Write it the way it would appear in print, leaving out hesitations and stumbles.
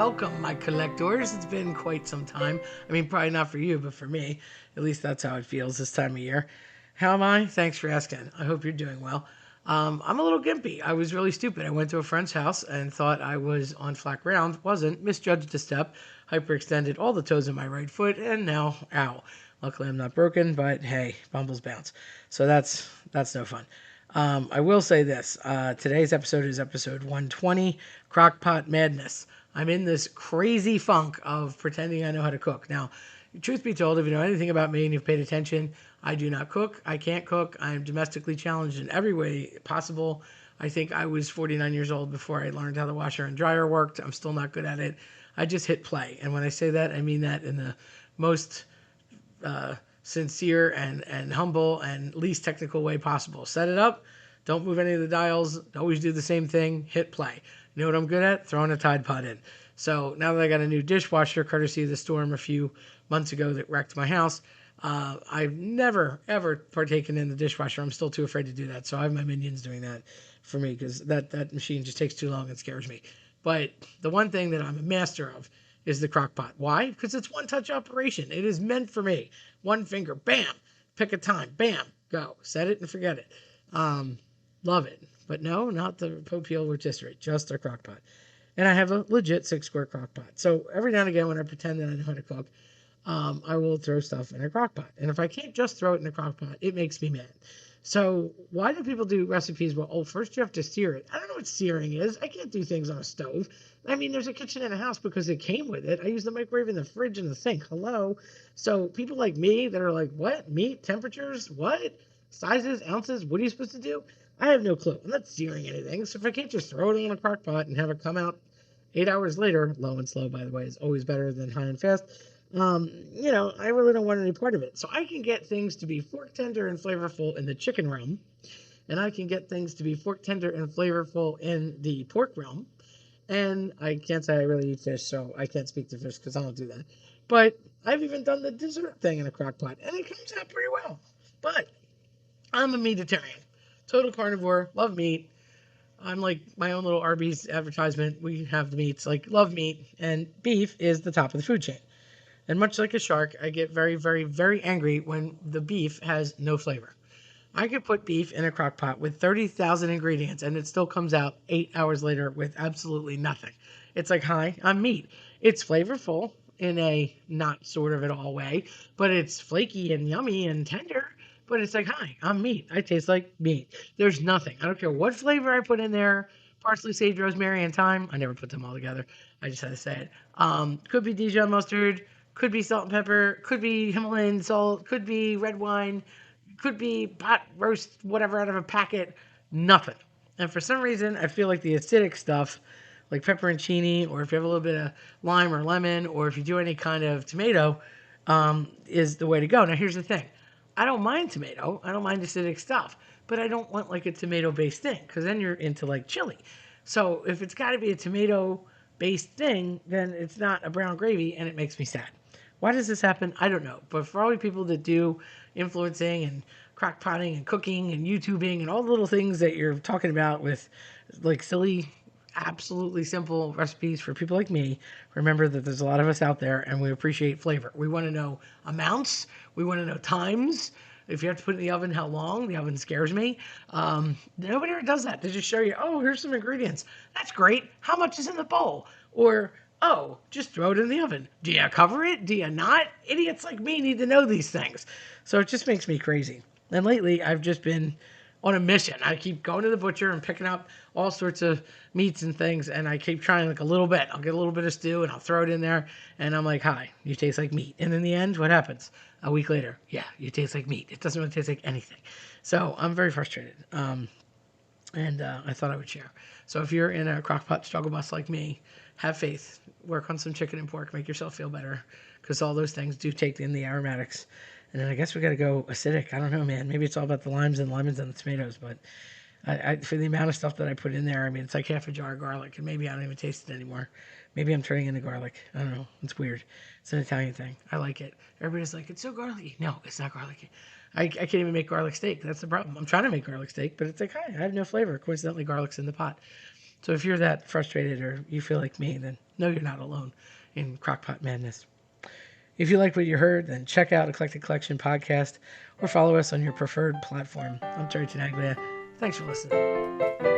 welcome, my collectors. It's been quite some time. I mean, probably not for you, but for me. At least that's how it feels this time of year. How am I? Thanks for asking. I hope you're doing well. I'm a little gimpy. I was really stupid. I went to a friend's house and thought I was on flat ground. Wasn't. Misjudged a step. Hyperextended all the toes of my right foot, and now, ow. Luckily, I'm not broken, but hey, bumbles bounce. So that's no fun. I will say this. Today's episode is episode 120, Crock-Pot Madness. I'm in this crazy funk of pretending I know how to cook. Now, truth be told, if you know anything about me and you've paid attention, I do not cook. I can't cook. I am domestically challenged in every way possible. I think I was 49 years old before I learned how the washer and dryer worked. I'm still not good at it. I just hit play. And when I say that, I mean that in the most sincere and humble and least technical way possible. Set it up. Don't move any of the dials. Always do the same thing. Hit play. You know what I'm good at? Throwing a Tide Pod in. So now that I got a new dishwasher, courtesy of the storm a few months ago that wrecked my house, I've never, ever partaken in the dishwasher. I'm still too afraid to do that. So I have my minions doing that for me because that machine just takes too long and scares me. But the one thing that I'm a master of is the crock pot. Why? Because it's one-touch operation. It is meant for me. One finger, bam, pick a time, bam, go. Set it and forget it. Love it. But no, not the Popeil rotisserie, just a crock pot. And I have a legit 6-square crock pot. So every now and again when I pretend that I know how to cook, I will throw stuff in a crock pot. And if I can't just throw it in a crock pot, it makes me mad. So why do people do recipes? Well, first you have to sear it. I don't know what searing is. I can't do things on a stove. I mean, there's a kitchen in a house because it came with it. I use the microwave and the fridge and the sink. Hello. So people like me that are like, what? Meat? Temperatures? What? Sizes? Ounces? What are you supposed to do? I have no clue. I'm not searing anything. So if I can't just throw it in a crock pot and have it come out 8 hours later, low and slow, by the way, is always better than high and fast. I really don't want any part of it. So I can get things to be fork tender and flavorful in the chicken realm, and I can get things to be fork tender and flavorful in the pork realm. And I can't say I really eat fish, so I can't speak to fish because I don't do that. But I've even done the dessert thing in a crock pot, and it comes out pretty well. But I'm a meatitarian, total carnivore, love meat. I'm like my own little Arby's advertisement. We have the meats, like love meat, and beef is the top of the food chain. And much like a shark, I get very, very, very angry when the beef has no flavor. I could put beef in a crock pot with 30,000 ingredients and it still comes out 8 hours later with absolutely nothing. It's like, hi, I'm meat. It's flavorful in a not sort of at all way, but it's flaky and yummy and tender. But it's like, hi, I'm meat. I taste like meat. There's nothing. I don't care what flavor I put in there. Parsley, sage, rosemary, and thyme. I never put them all together. I just had to say it. Could be Dijon mustard. Could be salt and pepper. Could be Himalayan salt. Could be red wine. Could be pot roast, whatever, out of a packet. Nothing. And for some reason, I feel like the acidic stuff, like pepperoncini, or if you have a little bit of lime or lemon, or if you do any kind of tomato, is the way to go. Now, here's the thing. I don't mind tomato. I don't mind acidic stuff. But I don't want like a tomato-based thing, because then you're into like chili. So if it's got to be a tomato-based thing, then it's not a brown gravy, and it makes me sad. Why does this happen? I don't know. But for all you people that do influencing and crock-potting and cooking and YouTubing and all the little things that you're talking about with like silly, absolutely simple recipes for people like me, remember that there's a lot of us out there and we appreciate flavor. We want to know amounts. We want to know times. If you have to put it in the oven, how long? The oven scares me. Nobody ever does that. They just show you, oh, here's some ingredients. That's great. How much is in the bowl? Or, oh, just throw it in the oven. Do you cover it? Do you not? Idiots like me need to know these things. So it just makes me crazy. And lately, I've just been on a mission. I keep going to the butcher and picking up all sorts of meats and things, and I keep trying like a little bit. I'll get a little bit of stew, and I'll throw it in there, and I'm like, hi, you taste like meat. And in the end, what happens? A week later, yeah, you taste like meat. It doesn't really taste like anything. So I'm very frustrated, and I thought I would share. So if you're in a crock-pot struggle bus like me, have faith. Work on some chicken and pork. Make yourself feel better, because all those things do take in the aromatics. And then I guess we got to go acidic. I don't know, man. Maybe it's all about the limes and lemons and the tomatoes, but for the amount of stuff that I put in there, I mean, it's like half a jar of garlic, and maybe I don't even taste it anymore. Maybe I'm turning into garlic. I don't know. It's weird. It's an Italian thing. I like it. Everybody's like, it's so garlicky. No, it's not garlicky. I can't even make garlic steak. That's the problem. I'm trying to make garlic steak, but it's like, hi, I have no flavor. Coincidentally, garlic's in the pot. So if you're that frustrated or you feel like me, then no, you're not alone in Crock-Pot Madness. If you like what you heard, then check out Eclectic Collection Podcast or follow us on your preferred platform. I'm Terry Tenaglia. Thanks for listening.